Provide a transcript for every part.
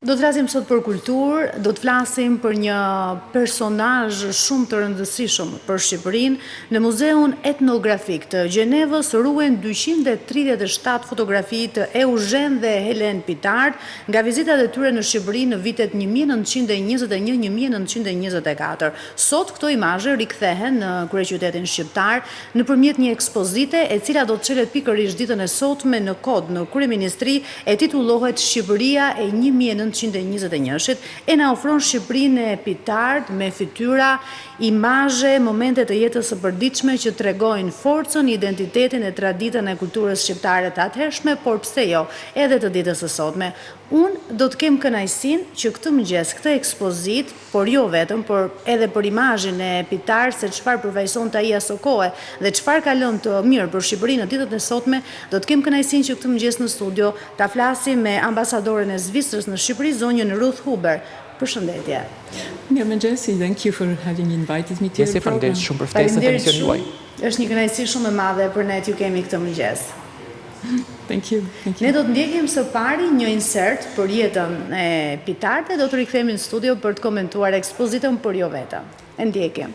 Do të flasim sot për kulturë, do të flasim për një personazh shumë të rëndësishëm për Shqipërinë. Në Muzeun Etnografik të Gjenevës ruhen 237 fotografi të Eugen dhe Helen Pitard nga vizitat e tyre në Shqipëri në vitet 1921-1924. Sot këto imazhe rikthehen në kryeqytetin shqiptar nëpërmjet një ekspozite e cila do të çelet pikërisht ditën e sotme në kod në kryeministri e titullohet Shqipëria e 1921-shit e na ofron Shqipërinë e Pitard me fytyra, imazhe, momente të jetës së përditshme që tregojnë forcën, identitetin e traditën e kulturës shqiptare të atëhershme, por pse jo, edhe të ditës së sotme. Unë do të kem kënaqësinë që këtë mëngjes, këtë ekspozit, por jo vetëm, por edhe për imazhin e Pitard, se çfarë përfaqëson ai aso kohe dhe çfarë ka lënë të mirë për Shqipërinë në ditët e sotme, do të kem kënaqësinë që këtë mëngjes në studio ta flasim me ambasadoren e Zvicrës në Shqipëri, zonjën Ruth Huber. Përshëndetje. Mirëmëngjes, thank you for having invited me to your program. Shumë për ftesën e emisionit juaj. Është një kënaqësi shumë e madhe për ne t'ju kemi këtë mëngjes. Thank you. Ne do të ndjekim së pari një insert për jetën e Pitard dhe do të rikthehemi në studio për të komentuar ekspozitën, por jo vetëm. E ndjekim.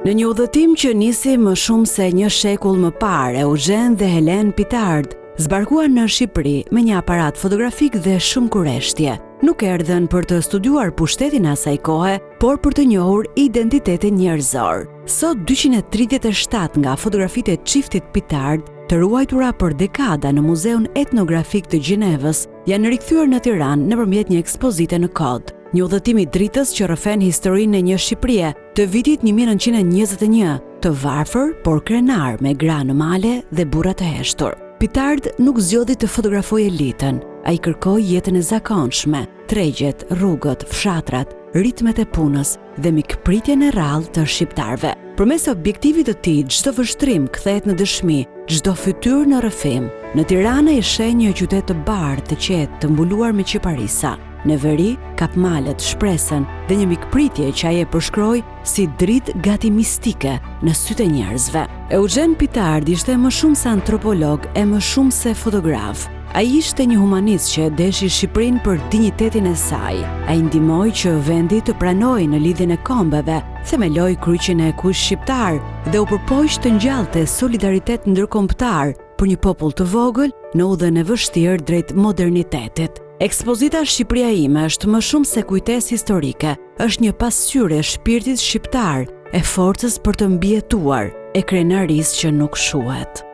Në një udhëtim që nisi më shumë se një shekull më parë, Eugen dhe Helen Pitard zbarkuan në Shqipëri me një aparat fotografik dhe shumë kureshtje. Nuk erdhen për të studiuar pushtetin asaj kohe, por për të njohur identitetin njerëzor. Sot 237 nga fotografitë e çiftit Pitard, të ruajtura për dekada në Muzeun Etnografik të Gjenevës, janë rikthyer në Tiranë nëpërmjet një ekspozite në kod. Një udhëtim i dritës që rrëfen historinë e një Shqipërie të vitit 1921, të varfër por krenar me gra në male dhe burra të heshtur. Pitard nuk zgjodhi të fotografojë elitën, ai kërkoi jetën e zakonshme, tregjet, rrugët, fshatrat, ritmet e punës dhe mikpritjen e rrallë të shqiptarëve. Përmes objektivit të tij, çdo vështrim kthehet në dëshmi, çdo fytyrë në rrëfim. Në Tiranë i sheh një qytet të bardhë, të qetë, të mbuluar me qiparisa. Në veri, kap malet, shpresën dhe një mikpritje që ai e përshkroi si dritë gati mistike në sytë e njerëzve. Eugen Pitard ishte më shumë se antropolog e më shumë se fotograf. Ai ishte një humanist që deshi Shqipërinë për dinjitetin e saj. Ai ndihmoi që vendi të pranojë në lidhjen e kombeve, themeloi kryqin e kush shqiptar dhe u përpoq të ngjallte solidaritet ndërkombëtar për një popull të vogël në udhën e vështirë drejt modernitetit. Ekspozita Shqipëria ime është më shumë se kujtesë historike, është një pasqyrë e shpirtit shqiptar, e forcës për të mbijetuar, e krenarisë që nuk shuhet.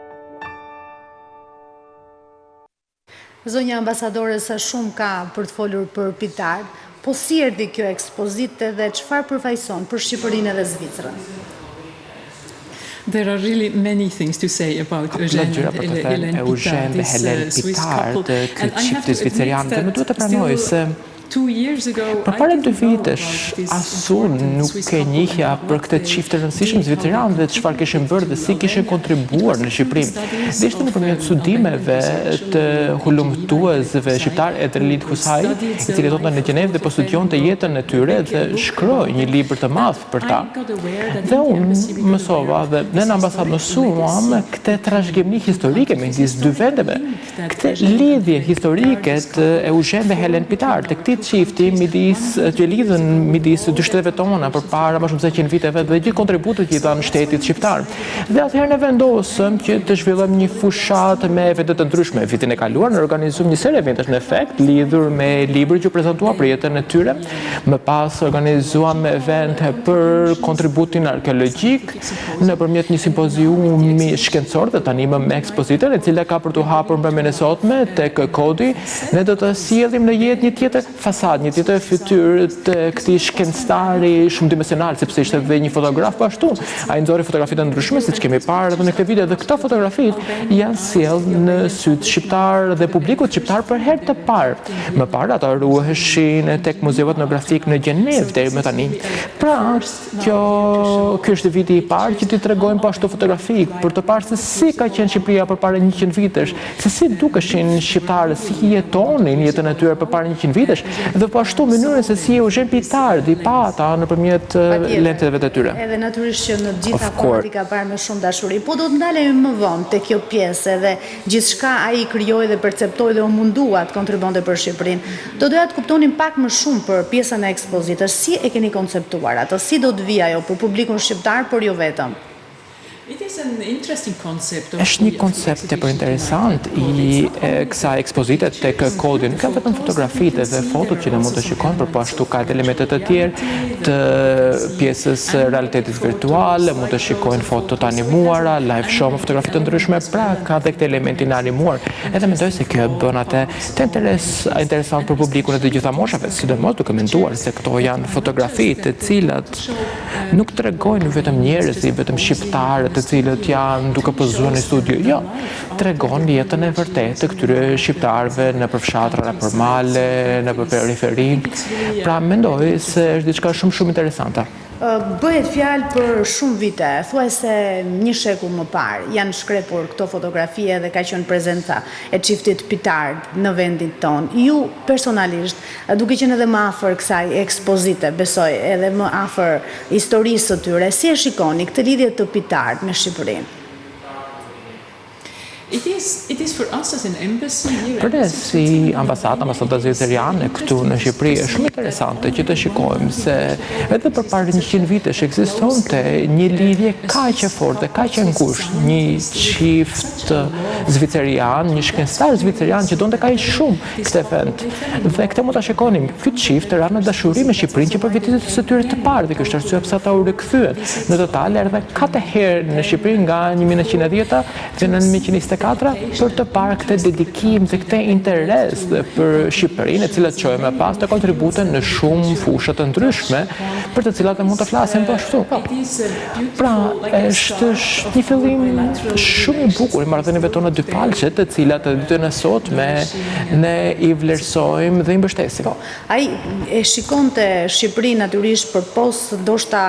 Zonja ambasadore, sa shumë ka për të folur për Pitard, po si erdhi kjo ekspozite dhe çfarë përfaqëson për Shqipërinë dhe Zvicrën? There are really many things to say about Eugen and Helen Pitard, të çifti zvicerian, dhe më duhet të pranoj se përpara 2 vitesh asu nuk e njihja për këtë çift të rëndësishëm zvicerian dhe çfarë kishin bërë dhe si kishin kontribuar në Shqipëri. Dhe ishte nëpërmjet studimeve të hulumtuesve shqiptar e Trelit Husaj, i cili jetonte në Gjenevë dhe po studionte jetën e tyre dhe shkroi një libër të madh për ta. Dhe unë mësova dhe ne në ambasadë mësuam këtë trashëgimi historike midis 2 vendeve, këtë lidhje historike të Eugen dhe Helen Pitard, të këtij çifti që lidhen midis 2 shteteve tona përpara më shumë se 100 viteve dhe gjithë kontributet që i dhanë shtetit shqiptar. Dhe atëherë ne vendosëm që të zhvillojmë një fushat me evente të ndryshme. Vitin e kaluar ne organizuam një serie eventesh në efekt lidhur me librin që prezantua për jetën e tyre. Më pas organizuam evente për kontributin arkeologjik nëpërmjet një simpoziumi shkencor dhe tani me ekspozitën e cila ka për të hapur mbrëmjen e sotme tek kodi. Ne do të sjellim në jetë një tjetër fasadë, një tjetër fytyrë të këtij shkencëtari shumë dimensional, sepse ishte dhe një fotograf po ashtu. Ai nxorri fotografi të ndryshme, siç kemi parë edhe në këtë video, dhe këto fotografitë janë sjellë në syt shqiptar dhe publikut shqiptar për herë të parë. Më parë ato ruheshin tek Muzeu Etnografik në Gjenevë deri më tani. Pra, ky është viti i parë që ti tregojmë po ashtu fotografik për të parë se si ka qenë Shqipëria përpara 100 vitesh, se si dukeshin shqiptarët, si jetonin jetën e tyre përpara 100 vitesh, dhe po ashtu mënyrën se si Eugen Pitard i pa ata nëpërmjet lenteve të tyre. Edhe natyrisht që në gjitha kohët i ka parë me shumë dashuri. Po do të ndalemi më vonë te kjo pjesë edhe gjithçka ai krijoi dhe perceptoi dhe u mundua të kontribonte për Shqipërinë. Do doja të kuptonin pak më shumë për pjesën e ekspozitës. Si e keni konceptuar atë? Si do të vijë ajo për publikun shqiptar, por jo vetëm? Është një koncept tepër interesant i kësaj ekspozite tek kodi. Nuk ka vetëm fotografitë dhe fotot që ne mund të shikojmë, por po ashtu ka elemente të tjerë të pjesës realitetit virtual, mund të shikojnë fotot animuara, live show me fotografi të ndryshme, pra ka edhe këtë elementin animuar. Edhe mendoj se kjo bën atë të interesant për publikun e të gjitha moshave, sidomos duke menduar se këto janë fotografi të cilat nuk tregojnë vetëm njerëz, vetëm shqiptarë të cilët janë duke pozuar në studio. Jo, tregon jetën e vërtetë të këtyre shqiptarëve në përfshatra, në përmale, në periferinë. Pra mendoj se është diçka shumë interesante. Bëhet fjalë për shumë vite, thuajse një shekull më parë, janë shkrepur këto fotografi dhe ka qenë prezenca e çiftit Pitard në vendin tonë. Ju personalisht, duke qenë edhe më afër kësaj ekspozite, besoj edhe më afër historisë së tyre, si e shikoni këtë lidhje të Pitard me Shqipërinë? Për ne si ambasada zvicerjane këtu në Shqipëri është shumë interesante që të shikojmë se edhe përpara 100 vitesh ekzistonte një lidhje kaq e fortë, kaq e ngushtë, një çift zvicerjan, një shkencëtar zvicerjan që donte kaq shumë këtë vend. Dhe këtë mund ta shikonim, ky çift ra në dashuri me Shqipërinë që për vitet së tyre të parë dhe kjo është arsye pse ata u rikthyen. Në total erdhën 4 herë në Shqipëri nga 1910-ta dhe në 1924 për të parë këtë dedikim dhe këtë interes për Shqipërinë, e cilat çojë më pas të kontributen në shumë fusha të ndryshme për të cilat mund të flasim po ashtu. Pra, është një fillim shumë i bukur i marrëdhënieve tona dyfalçe, të cilat të ditën e sotme ne i vlerësojmë dhe i mbështesim. Ai e shikonte Shqipërinë natyrisht përpos ndoshta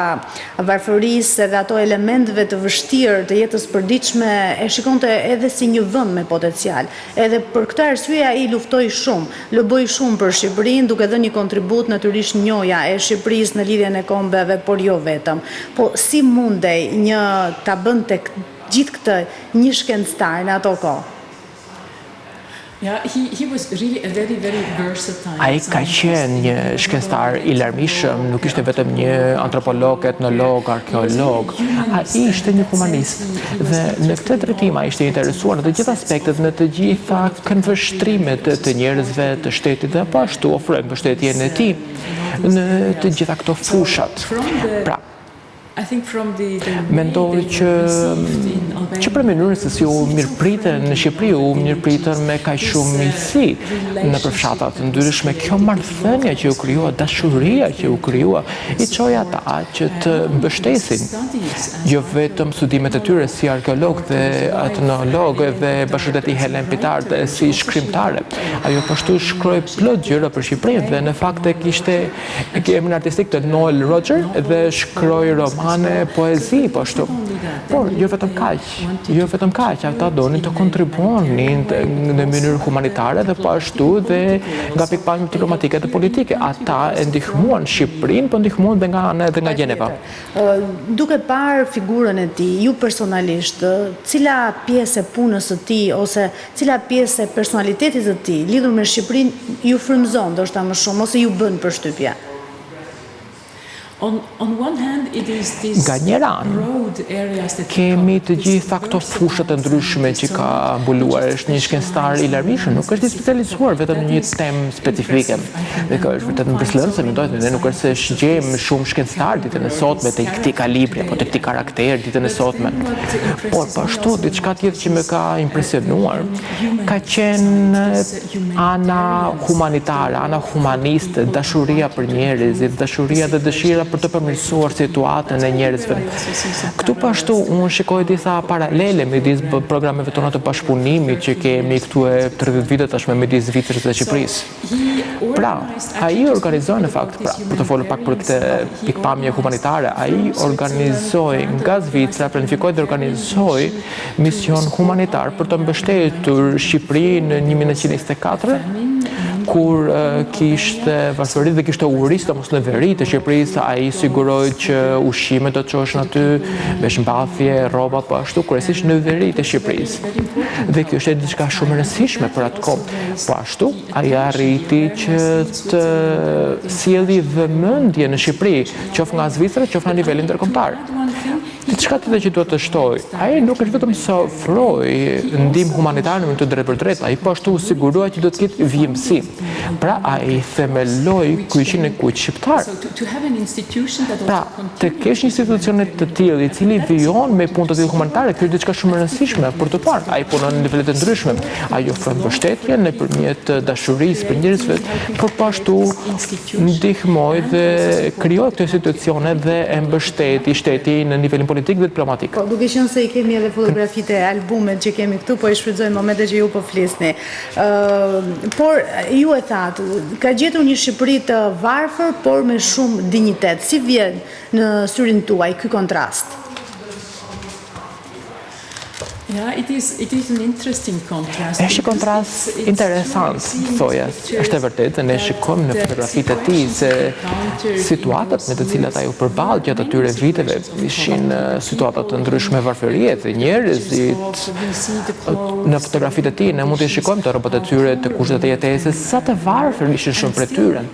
varfërisë dhe ato elementeve të vështirë të jetës përditshme, e shikonte edhe si një vend me potencial. Edhe për këtë arsye ai luftoi shumë, loboi shumë për Shqipërinë, duke dhënë një kontribut natyrisht njoja e Shqipërisë në lidhjen e kombeve, por jo vetëm. Po si mundej ta bënte gjithë këtë një shkencëtar në ato kohë? Ai ka qenë një shkencëtar i larmishëm, nuk ishte vetëm një antropolog, etnolog, arkeolog. Ai ishte një humanist dhe në këtë drejtim ai ishte interesuar në të gjitha aspektet, në të gjitha këndvështrimet të njerëzve, të shtetit dhe po ashtu ofroi mbështetjen e tij në të gjitha këto fushat. Pra, mendoj që për mënyrën se si u mirëpritën në Shqipëri, u mirëpritën me kaq shumë mirësi në përfshatra të ndryshme. Kjo marrëdhënie që u krijua, dashuria që u krijua, i çoi ata që të mbështesin jo vetëm studimet e tyre si arkeolog dhe etnolog dhe bashkëdeti Helen Pitard si shkrimtare. Ajo po ashtu shkroi plot gjëra për Shqipërinë dhe në fakt kishte emrin artistik të Noel Roger dhe shkroi poezi po ashtu. Por jo vetëm kaq, ata donin të kontribuonin në mënyrë humanitare dhe po ashtu dhe nga pikpamje diplomatike dhe politike. Ata e ndihmuan Shqipërinë, po ndihmuan edhe nga Gjeneva. Duke parë figurën e tij, ju personalisht, cila pjesë e punës së tij ose cila pjesë e personalitetit të tij lidhur me Shqipërinë ju frymëzon ndoshta më shumë ose ju bën përshtypje? Nga njëra anë, kemi të gjitha këto fushat të ndryshme që ka mbuluar. Është një shkencëtar i larmishëm, nuk është i specializuar vetëm në një temë specifike. Dhe kjo është vetëm mbështetëse, mendoj se ne nuk është se shgjejmë shumë shkencëtar ditën e sotme të këtij kalibri apo të këtij karakteri ditën e sotme. Por po ashtu diçka tjetër që më ka impresionuar ka qenë ana humanitare, ana humaniste, dashuria për njerëzit, dashuria dhe dëshira për të përmirësuar situatën e njerëzve. Këtu po ashtu unë shikoj disa paralele midis programeve tona të bashkëpunimit që kemi këtu e 30 vite tashme midis Zvicrës dhe Shqipërisë. Pra, ai organizoi në fakt, për të folur pak për këtë pikpamje humanitare, ai organizoi nga Zvicra, planifikoi dhe organizoi mision humanitar për të mbështetur Shqipërinë në 1924 kur kishte varfëri dhe kishte uri, sidomos në veri të Shqipërisë, ai siguroi që ushqimet do të çoheshin aty, veshmbathje, rroba po ashtu, kryesisht në veri të Shqipërisë. Dhe kjo është diçka shumë e rëndësishme për atë kohë. Po ashtu, ai arriti që të sjelli vëmendje në Shqipëri, qoftë nga Zvicra, qoftë në nivel ndërkombëtar. Diçka tjetër që duhet të shtoj, ai nuk është vetëm se ofroi ndihmë humanitare në të drejtë për drejtë, ai po ashtu siguroi që do të ketë vijimësi. Pra ai themeloi kyçin e kuq shqiptar. Pra, të kesh një institucion të tillë i cili vijon me punë të tillë humanitare, kjo është diçka shumë e rëndësishme për të parë. Ai punon në nivele të ndryshme. Ai ofron mbështetje nëpërmjet dashurisë për njerëzve, por po ashtu ndihmoi dhe krijoi këto institucione dhe e mbështeti shtetin në nivelin politik dhe diplomatik. Po, duke qenë se i kemi edhe fotografitë e albumet që kemi këtu, po i shfrytëzojmë momente që ju po flisni. Por ju e thatë, ka gjetur një Shqipëri të varfër, por me shumë dinjitet. Si vjen në syrin tuaj ky kontrast? Është një kontrast interesant, thoja. Është e vërtetë, ne shikojmë në fotografitë e tij se situatat me të cilat ai u përball gjatë atyre viteve ishin situata të ndryshme varfërie dhe njerëzit në fotografitë e tij ne mund të shikojmë të rrobat e tyre, të kushtet e jetesës, sa të varfër ishin shumë prej tyre.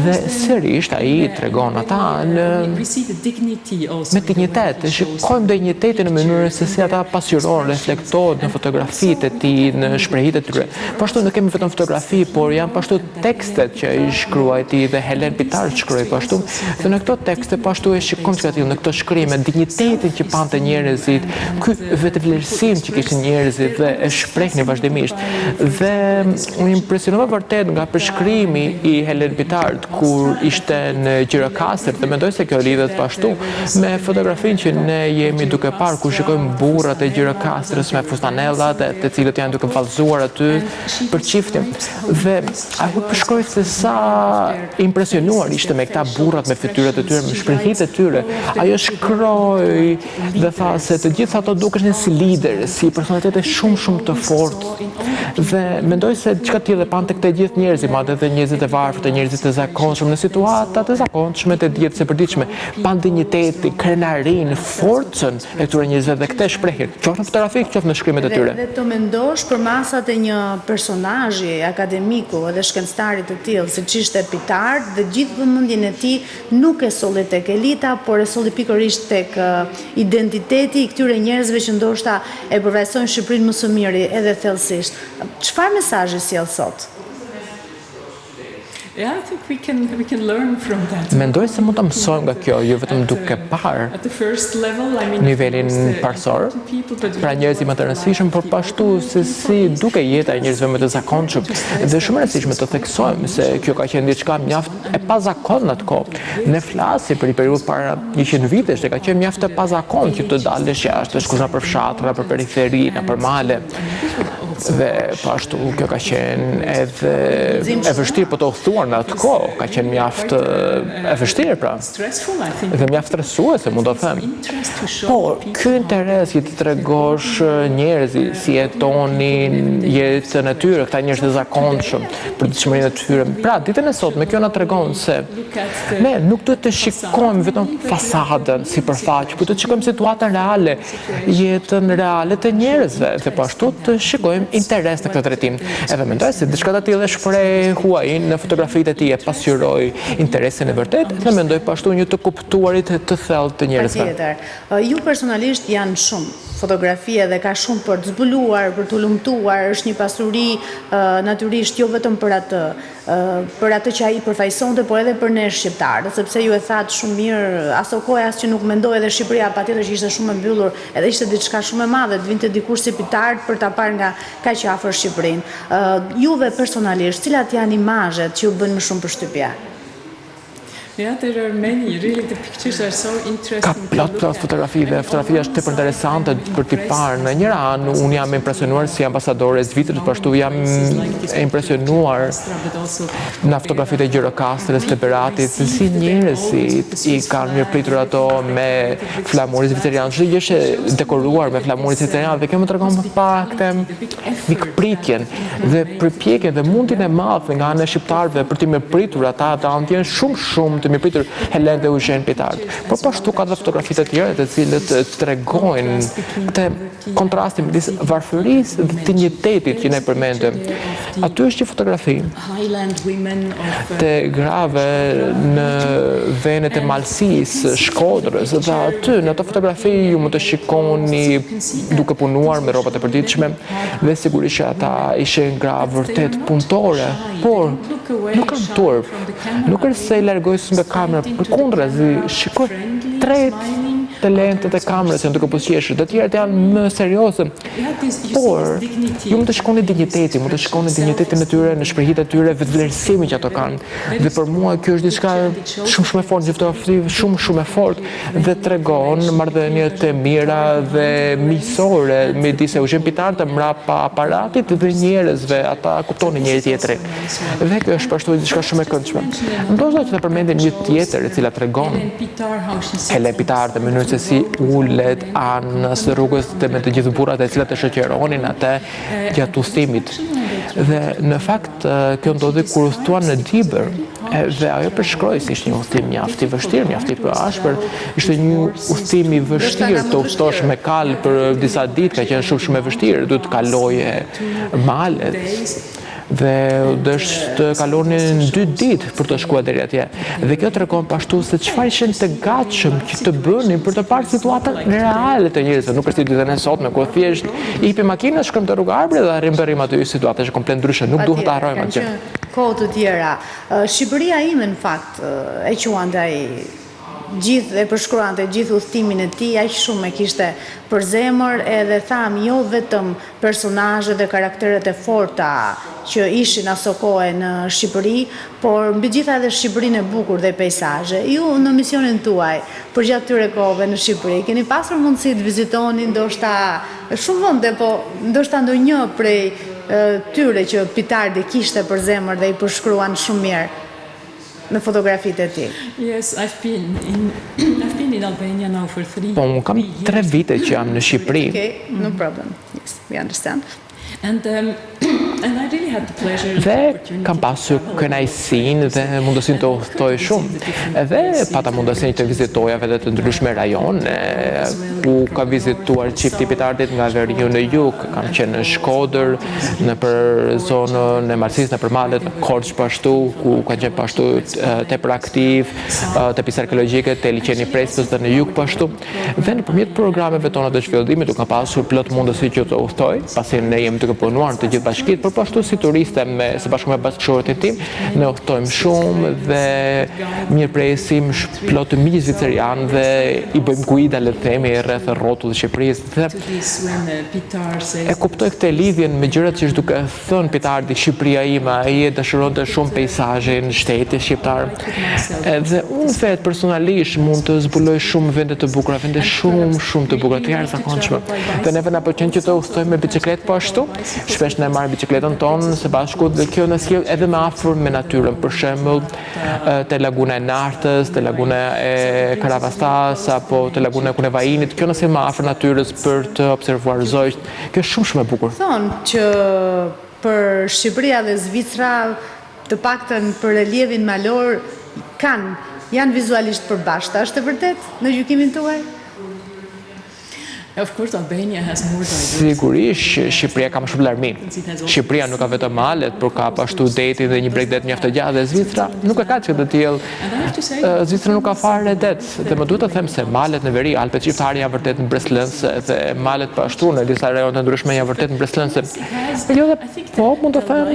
Dhe sërish ai tregon ata me dinjitet, shikojmë dinjitetin në mënyrën se si ata pasqyrojnë, reflektohet në fotografitë e tij, në shprehjet e tyre. Po ashtu nuk kemi vetëm fotografi, por janë po ashtu tekstet që ai shkruaj ti dhe Helen Pitar shkroi po ashtu. Dhe në këto tekste po ashtu e shikojmë çka në këto shkrime, dinjitetin që pante njerëzit, ky vetëvlerësim që kishin njerëzit dhe e shprehnin vazhdimisht. Dhe u impresionova vërtet nga përshkrimi i Helen Pitart kur ishte në Gjirokastër dhe mendoj se kjo lidhet po ashtu me fotografinë që ne jemi duke parë kur shikojmë burrat e Gjirokastrës me fustanellat të cilët janë duke vallëzuar aty për çiftin. Dhe ai përshkroi se sa impresionuar ishte me këta burrat me fytyrat e tyre, me shprehjet e tyre. Ajo shkroi dhe tha se të gjithë ato dukeshin si lider, si personalitete shumë të fortë. Dhe mendoj se çka tillë pante këta gjithë njerëzit, madje edhe njerëzit e varfër, njerëzit të zakonshëm në situata të zakonshme të ditë se përditshme, pan dinjiteti, krenarin, forcën e këtyre njerëzve dhe këtë shprehje, qoftë në fotografi, qoftë në shkrimet e tyre. Dhe të mendosh për masat e një personazhi akademiku edhe shkencëtari të tillë, siç ishte Pitart, dhe gjithë vëmendjen e tij nuk e solli tek elita, por e solli pikërisht tek identiteti i këtyre njerëzve që ndoshta e përvajsojnë Shqipërinë më së miri edhe thellësisht. Çfarë mesazhi sjell sot? Mendoj se mund të mësojmë nga kjo, jo vetëm duke parë nivelin parsor, pra njerëzit më të rëndësishëm, por pashtu se si duke jeta e njerëzve më të zakonshëm. Dhe shumë rëndësishme të theksojmë se kjo ka qenë diçka mjaft e pazakon në atë kohë. Ne flasim për një periudhë para 100 vitesh, dhe ka qenë mjaft e pazakon që të dalësh jashtë, të shkosh në për fshatra, për periferi, në për male. Dhe pashtu kjo ka qenë edhe e vështirë për të udhëtuar në atë kohë, ka qenë mjaft e vështirë pra, dhe mjaft stresuese mund të them. Por ky interes që ti tregosh njerëzit si jetonin jetën e tyre, këta njerëz të zakonshëm, për ditëshmërinë e tyre. Pra ditën e sotme kjo na tregon se ne nuk duhet të shikojmë vetëm fasadën, sipërfaqe, por të shikojmë situatën reale, jetën reale të njerëzve, dhe po ashtu të shikojmë interes në këtë drejtim. Edhe mendoj se diçka të tillë shprehoi në fotografitë e tij, e pasqyroi interesin e vërtet, dhe mendoj pashtu një të kuptuarit të thellë të njerëzve. Patjetër. Ju personalisht janë shumë fotografi dhe ka shumë për të zbuluar, për të lumtuar, është një pasuri natyrisht jo vetëm për atë që ai përfaqësonte, por edhe për ne shqiptarët, sepse ju e thatë shumë mirë, aso kohë as që nuk mendoj edhe Shqipëria patjetër që ishte shumë e mbyllur, edhe ishte diçka shumë e madhe, të vinte dikush si Pitart për ta parë nga kaq afër Shqipërinë. Juve personalisht, cilat janë imazhet që ju bën më shumë përshtypje? Ka plot fotografi dhe fotografia është tepër interesante për t'i parë. Në njëra anë, unë jam impresionuar si ambasadore e Zvicrit, por ashtu jam impresionuar nga fotografitë e Gjirokastrës, të Beratit, se si njerëzit i kanë mirëpritur ato me flamurin zvicerian. Çdo gjë është dekoruar me flamurin zvicerian dhe kjo më tregon pak të mikpritjen dhe përpjekjen dhe mundin e madh nga ana e shqiptarëve për të mirëpritur ata të jenë shumë të mirëpritur Helen dhe Eugen Pitard. Por ashtu ka dhe fotografitë të tjera të cilët tregojnë të kontrastin midis varfërisë dhe dinjitetit që ne përmendëm. Aty është një fotografi të grave në venet e Malësisë, Shkodrës, dhe aty në ato fotografi ju mund të shikoni duke punuar me rrobat e përditshme dhe sigurisht që ata ishin gra vërtet punëtore, por nuk kanë turp, nuk është se i largohesin nga kamera, përkundrazi, shikoj tret të lentët e kamerës janë duke pusqeshur, të tjerat janë më serioze. Por ju mund të shikoni dinjitetin, mund të shikoni dinjitetin e tyre, në shprehjet e tyre, vetëvlerësimin që ato kanë. Dhe për mua kjo është diçka shumë e fortë, një fotografi shumë e fortë dhe tregon marrëdhëniet e mira dhe miqësore midis Eugen Pitard mbrapa aparatit dhe njerëzve, ata kuptonin njëri tjetrin. Dhe kjo është ashtu diçka shumë e këndshme. Ndoshta që të përmendim një tjetër e cila tregon Helen Pitard në mënyrë se si ulet anës rrugës dhe me të gjithë burrat e cilat e shoqëronin atë gjatë udhëtimit. Dhe në fakt kjo ndodhi kur udhëtuan në Diber dhe ajo përshkroi se ishte një udhëtim mjaft i vështirë, mjaft i ashpër, ishte një udhëtim i vështirë të udhëtosh me kal për disa ditë, ka qenë shumë e vështirë, duhet të kaloje malet. Dhe të kalonin 2 ditë për të shkuar deri atje. Dhe kjo tregon pashtu se çfarë ishin të gatshëm që të bënin për të parë situatën reale të njerëzve, nuk është si ditën e sotme ku thjesht i hipi makinën, shkojmë te rruga Arbërit dhe arrim bërim aty situata është komplet ndryshe, nuk duhet ta harrojmë atë. Kohë të tjera, Shqipëria ime në fakt e quante ai gjithë e përshkruante gjithë udhëtimin e tij, aq shumë e kishte për zemër edhe tham jo vetëm personazhet dhe karakteret e forta që ishin aso kohë në Shqipëri, por mbi gjitha edhe Shqipërinë e bukur dhe peizazhe. Ju në misionin tuaj përgjatë këtyre kohëve në Shqipëri keni pasur mundësi të vizitoni ndoshta shumë vende, po ndoshta ndonjë prej tyre që Pitardi kishte për zemër dhe i përshkruan shumë mirë në fotografitë e tij. Yes, I've been in Albania now for 3 years. Po, unë kam 3 vite që jam në Shqipëri. Okay, no problem. Yes, we understand. And I really had the pleasure Dhe kam pasur kënaqësinë dhe mundësinë të udhtoj shumë. Edhe pata mundësinë të vizitoja vende të ndryshme rajone, ku ka vizituar çifti Pitardit nga Veriu në jug, kam qenë në Shkodër, në për zonën e Malësisë, në për malet, në Korçë pashtu, ku ka qenë pashtu tepër aktiv, te pista arkeologjike, te liçeni Prespës dhe në jug pashtu. Dhe nëpërmjet programeve tona të zhvillimit, kam pasur plot mundësi që të udhtoj, pasi ne jemi duke punuar të gjithë bashkitë, por ashtu si turiste së bashku me bashkëshorët e tim, ne udhtojmë shumë dhe mirëpresim plot të miq zvicerian dhe i bëjmë guida le të themi rreth rrotullit të Shqipërisë. E kuptoj këtë lidhjen me gjërat që është duke thënë Pitardi, Shqipëria ime, ai e dëshironte shumë peizazhin, shtetin shqiptar. Edhe unë vet personalisht mund të zbuloj shumë vende të bukura, vende shumë të bukura, të jashtëzakonshme. Dhe neve na pëlqen që të udhtojmë me bicikletë po ashtu. Shpesh ne marrim bicikletën tonë së bashku dhe kjo na sjell edhe më afër me natyrën. Për shembull, te laguna e Nartës, te laguna e Karavastas apo te laguna e Kunevajinit, kjo na sjell më afër natyrës për të observuar zojt. Kjo është shumë e bukur. Thonë që për Shqipëria dhe Zvicra, të paktën për reliefin malor janë vizualisht përbashkëta. Është e vërtet në gjykimin tuaj? Of course, Albania has more diversity. Sigurisht, Shqipëria ka më shumë larmi. Shqipëria nuk ka vetëm malet, por ka pashtu deti dhe një bregdet mjaft të gjatë, dhe Zvicra nuk e ka që të tillë. Zvicra nuk ka fare det, dhe më duhet të them se malet në veri, Alpet shqiptare janë vërtet në breslënse, dhe malet pashtu në disa rajon të ndryshme janë vërtet në breslënse. Jo dhe po, mund të them,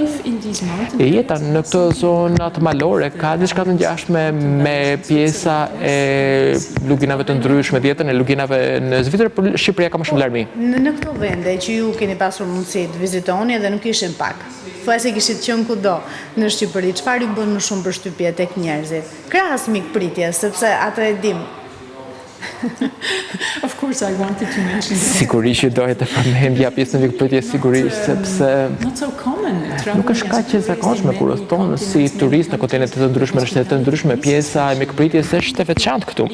jeta në këtë zonat malore ka diçka të ngjashme me pjesa e luginave të ndryshme, jetën e luginave në Zvicër, por Shqipëria ka më shumë larmi. Në këto vende që ju keni pasur mundësi të vizitoni dhe nuk ishin pak, thuaj se kishit qenë kudo në Shqipëri, çfarë ju bën më shumë përshtypje tek njerëzit? Krahas mikpritje, sepse atë e dim. Of course I wanted to mention that. Sigurisht që doja të përmendja pjesën e mikpritjes sigurisht sepse not so common. Nuk është kaq e zakonshme kur udhton si turist në kontinente të ndryshme, në shtete të ndryshme, pjesa e mikpritjes është e veçantë këtu.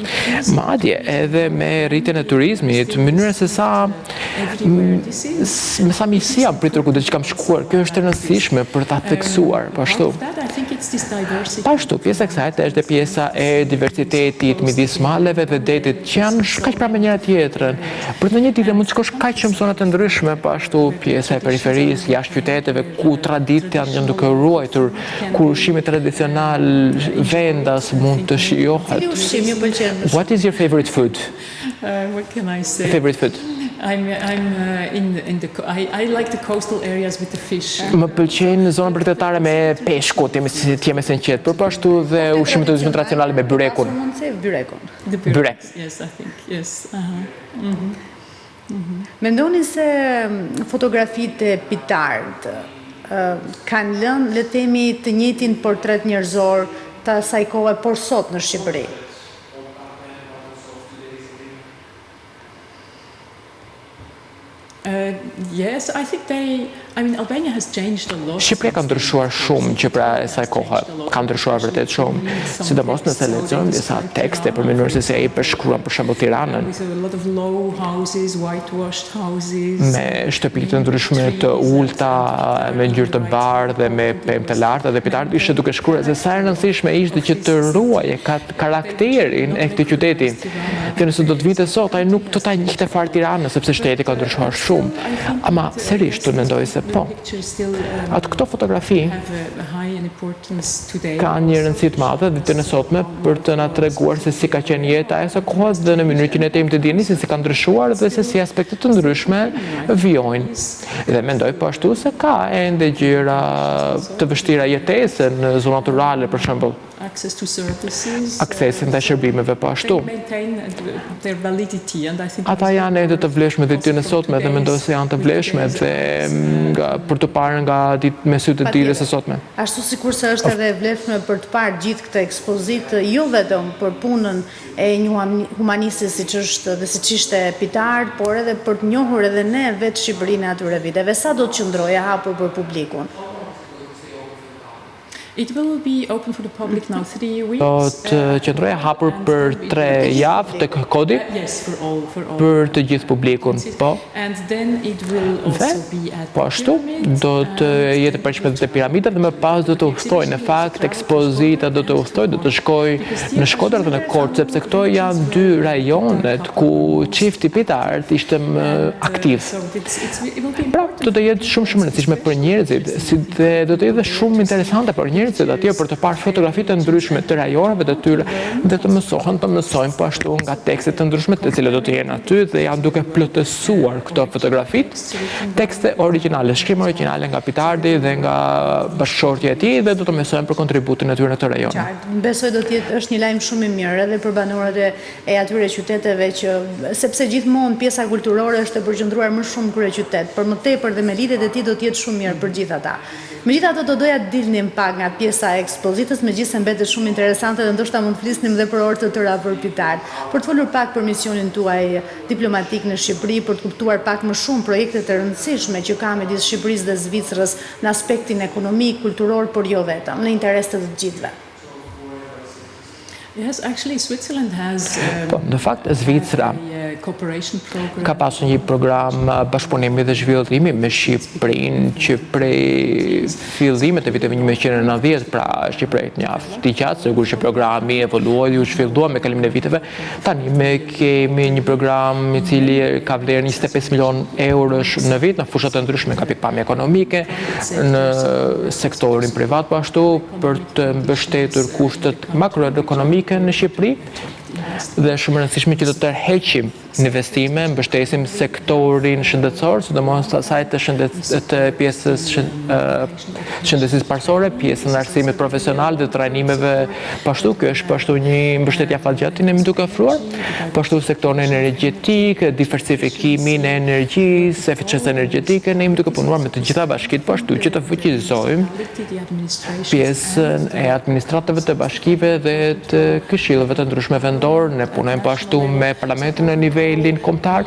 Madje edhe me rritjen e turizmit, mënyra se sa me sa misi jam pritur ku do të kam shkuar, kjo është e rëndësishme për ta theksuar, po ashtu. Pashtu, pjesa e kësaj është pjesa e diversitetit midis maleve dhe detit që janë kaq pranë me njëra tjetrën. Për të një ditë mund të shkosh kaq shumë zona të ndryshme, pashtu pjesa e periferisë, jashtë qyteteve ku traditat janë duke ruajtur, ku ushqimi tradicional vendas mund të shijohet. Cili ushqim ju pëlqen më shumë? What is your favorite food? What can I say? Favorite food? I like the coastal areas with the fish. Më pëlqejnë zonat bregdetare me peshku, të jemi sinqert, por ashtu dhe ushqimet tradicionale me byrekun. Mund të thej byrekun. Byrek. Yes, I think. Yes. Mendoni se fotografitë e Pitart kanë lënë, le të themi, të njëjtin portret njerëzor të asaj kohe, por sot në Shqipëri? Yes, I think Albania has changed a lot. Shqipëria ka ndryshuar shumë që pra e saj kohe, ka ndryshuar vërtet shumë, sidomos nëse lexojmë disa tekste për mënyrën se si ai përshkruan për shembull Tiranën. With a lot of low houses, whitewashed houses. Me shtëpi të ndryshme të ulta, me ngjyrë të bardhë dhe me pemë të larta dhe Pitart ishte duke shkruar se sa e rëndësishme ishte që të ruajë karakterin e këtij qyteti. Që nëse do të vinte sot, ai nuk do ta njihte fare Tiranën sepse shteti ka ndryshuar shumë. Ama seriozisht unë mendoj se po. Atë këto fotografi kanë një rëndësi të madhe ditën e sotme për të na treguar se si ka qenë jeta e së kohës dhe në mënyrë që ne të dieni se si ka ndryshuar dhe se si aspekte të ndryshme vijojnë. Dhe mendoj po ashtu se ka ende gjëra të vështira jetese në zonat rurale për shembull. Aksesin të shërbimeve po ashtu. Ata janë edhe të vlefshme ditën e sotme dhe mendoj se janë të vlefshme dhe për të parë nga ditë me sy të ditës së sotme. Ashtu sikurse është edhe e vlefshme për të parë gjithë këtë ekspozitë, jo vetëm për punën e një humanisti siç është dhe siç ishte Pitart, por edhe për të njohur edhe ne vetë Shqipërinë atyre viteve. Sa do të qëndrojë hapur për publikun? It will be open for the public now 3 weeks. Do të qëndrojë hapur për 3 javë tek Kodi? Yes, for all. Për të gjithë publikun, po. And then it will also be at po ashtu, do të jetë përshpëtet te piramidat dhe më pas do të udhtojë në fakt ekspozita do të udhtojë, do të shkojë në Shkodër dhe në Korçë, sepse këto janë 2 rajonet ku çifti Pitart ishte aktiv. Pra, do të jetë shumë rëndësishme për njerëzit, si dhe do të jetë shumë interesante për njerëzit atje për të parë fotografitë të ndryshme të rajoneve të tyre dhe të mësojnë po ashtu nga tekstet të ndryshme të cilat do të jenë aty dhe janë duke plotësuar këto fotografitë, tekste origjinale, shkrim origjinale nga Pitardi dhe nga bashkëshortja e tij dhe do të mësojnë për kontributin e tyre në këtë rajon. Besoj do të jetë është një lajm shumë i mirë edhe për banorët e atyre qyteteve që sepse gjithmonë pjesa kulturore është e përqendruar më shumë kryeqytet, por më tepër dhe me lidhjet e tij do të jetë shumë mirë për gjithë ata. Megjithatë do doja të dilnim pak nga pjesa e ekspozitës, megjithëse mbetet shumë interesante dhe ndoshta mund të flisnim dhe për orë të tëra për Pitart. Për të folur pak për misionin tuaj diplomatik në Shqipëri, për të kuptuar pak më shumë projektet e rëndësishme që ka midis Shqipërisë dhe Zvicrës në aspektin ekonomik, kulturor, por jo vetëm, në interes të gjithëve. Yes, actually Switzerland has në fakt Zvicra ka pasur një program bashkëpunimi dhe zhvillimi me Shqipërinë që prej fillimit të viteve 1990, pra Shqipëria njaftë gjatë, sigurisht që programi evoluoi, u zhvillua me kalimin e viteve. Tani ne kemi një program i cili ka vlerë 25 milion eurosh në vit në fusha të ndryshme, ka pikpamje ekonomike, në sektorin privat po ashtu për të mbështetur kushtet makroekonomike në Shqipëri dhe shumë rëndësishme që do të tërheqim investime, mbështesim sektorin shëndetësor, sidomos asaj të pjesës shëndetësisë parsorë, pjesën e arsimit profesional dhe trajnimeve pashtu. Kjo është pashtu një mbështetje afatgjatë ne duke ofruar, pashtu sektorin energjetik, diversifikimin e energjisë, eficiencë energjetike, ne duke punuar me të gjitha bashkitë pashtu që të fuqizojmë pjesën e administratëve të bashkive dhe të këshillëve të ndryshme vendor. Ne punojmë pashtu me parlamentin në nivelin kombëtar.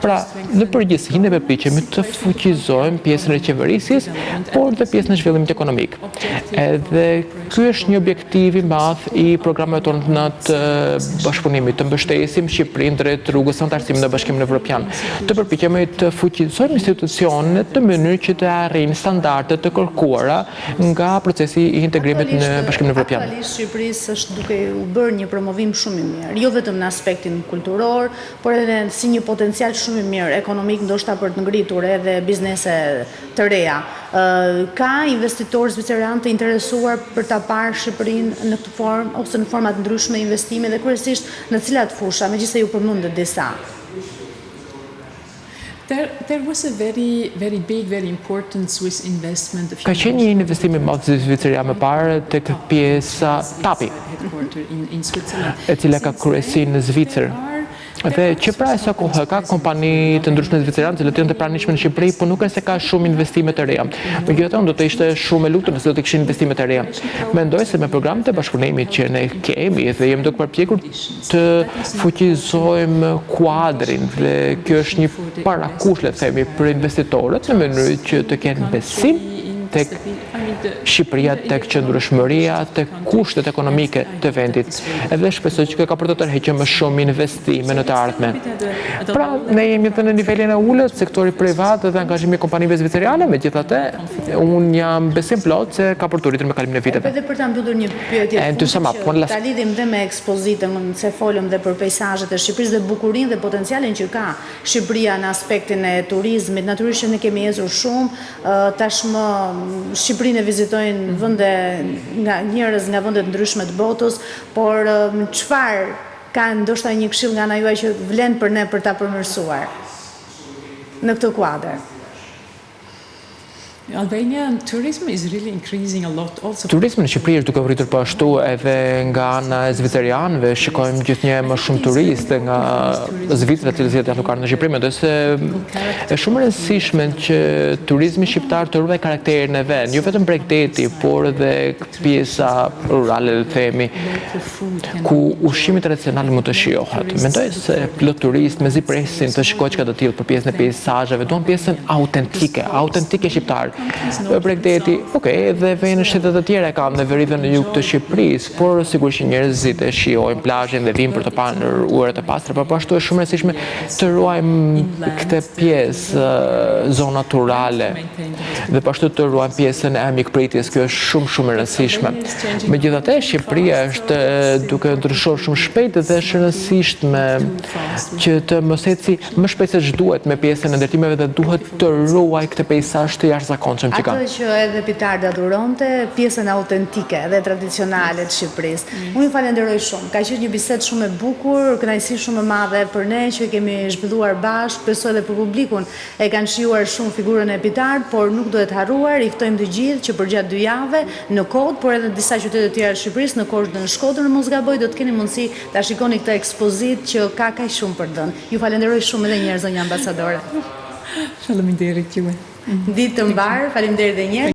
Pra, në përgjithësi ne përpiqemi të fuqizojmë pjesën e qeverisjes, por dhe pjesën e zhvillimit ekonomik. Edhe ky është një objektiv i madh i programeve tonë të bashkëpunimit, të mbështesim Shqipërinë drejt rrugës së antarësimit në Bashkimin Evropian. Të përpiqemi të fuqizojmë institucionet në mënyrë që të arrijnë standardet të kërkuara nga procesi i integrimit në Bashkimin Evropian. Aktualisht Shqipërisë është duke u bërë një promovim shumë i mirë, jo vetëm në aspektin kulturor, por edhe si një potencial shumë i mirë ekonomik, ndoshta për të ngritur edhe biznese të reja. Ka investitorë zviceran të interesuar për ta parë Shqipërinë në këtë formë ose në forma të ndryshme investime dhe kryesisht në cilat fusha, megjithëse ju përmendët disa. There was a very big, very important Swiss investment. Ka qenë një investim i madh zviceria më parë tek pjesa TAPI, e cila ka kryesinë në Zvicër. Dhe që pra e sa kohë ka kompani të ndryshme zviceran që janë të pranishme në Shqipëri, por nuk është se ka shumë investime të reja. Megjithatë, do të ishte shumë e lutur nëse do të kishin investime të reja. Mendoj se me programet e bashkëpunimit që ne kemi dhe jemi duke përpjekur të fuqizojmë kuadrin dhe kjo është një parakush, le të themi, për investitorët në mënyrë që të kenë besim tek Shqipëria, tek qëndrueshmëria, tek kushtet ekonomike të vendit. Edhe shpresoj që ka për të tërhequr më shumë investime në të ardhmen. Pra, ne jemi edhe në nivelin e ulët, sektori privat dhe angazhimi i kompanive zviceriane, megjithatë, unë jam besim plot se ka për të rritur me kalimin e viteve. Edhe për ta mbyllur një pyetje që ta lidhim dhe me ekspozitën, se folëm dhe për peizazhet e Shqipërisë dhe bukurinë dhe potencialin që ka Shqipëria në aspektin e turizmit. Natyrisht ne kemi ecur shumë, tashmë Shqipërinë e vizitojnë njerëz nga vende të ndryshme të botës, por çfarë ka ndoshta një këshill nga ana juaj që vlen për ne për ta përmirësuar në këtë kuadër? Albanian tourism is really increasing a lot also. Turizmi në Shqipëri është duke rritur po ashtu edhe nga ana e zvicerianëve, shikojmë gjithnjë më shumë turistë nga Zvicra të cilët janë në Shqipëri, mendoj se është shumë e rëndësishme që turizmi shqiptar të ruaj karakterin e vet, jo vetëm Bregdeti, por edhe pjesa rurale, le të themi, ku ushqimi tradicional mund të shijohet. Mendoj se plot turistë mezi presin të shikojnë çka të tillë për pjesën e peizazheve, duan pjesën autentike shqiptare. Bregdeti, dhe vjen në shtetet të tjera kam në veritë në jug të Shqipërisë, por sigurisht që njerëzit e shijojnë plazhin dhe vinë për të parë urat e pastra, por ashtu është shumë e rëndësishme të ruajmë këtë pjesë zonë naturale dhe po ashtu të ruajmë pjesën e mikpritjes, kjo është shumë e rëndësishme. Megjithatë, Shqipëria është duke ndryshuar shumë shpejt dhe është e rëndësishme që të mos eci më shpejt se ç'duhet me pjesën e ndërtimeve dhe duhet të ruaj këtë peizazh të jashtëzakonshëm. Atë që edhe Pitarda dhuronte, pjesën autentike dhe tradicionale të Shqipërisë. Unë ju falenderoj shumë. Ka qenë një bisedë shumë e bukur, kënaqësi shumë e madhe për ne që kemi zhvilluar bashkë, besoj edhe për publikun e kanë shijuar shumë figurën e Pitard, por nuk duhet harruar, i ftojmë të gjithë që përgjatë 2 javë në Kod, por edhe disa qytete të tjera të Shqipërisë, në Korçë dhe në Shkodër, mos gaboj, do të keni mundësi ta shikoni këtë ekspozitë që ka kaq shumë për dhënë. Ju falenderoj shumë edhe një herë zonja ambasadore. Faleminderit juve. Ditë të mbar, faleminderit edhe një herë.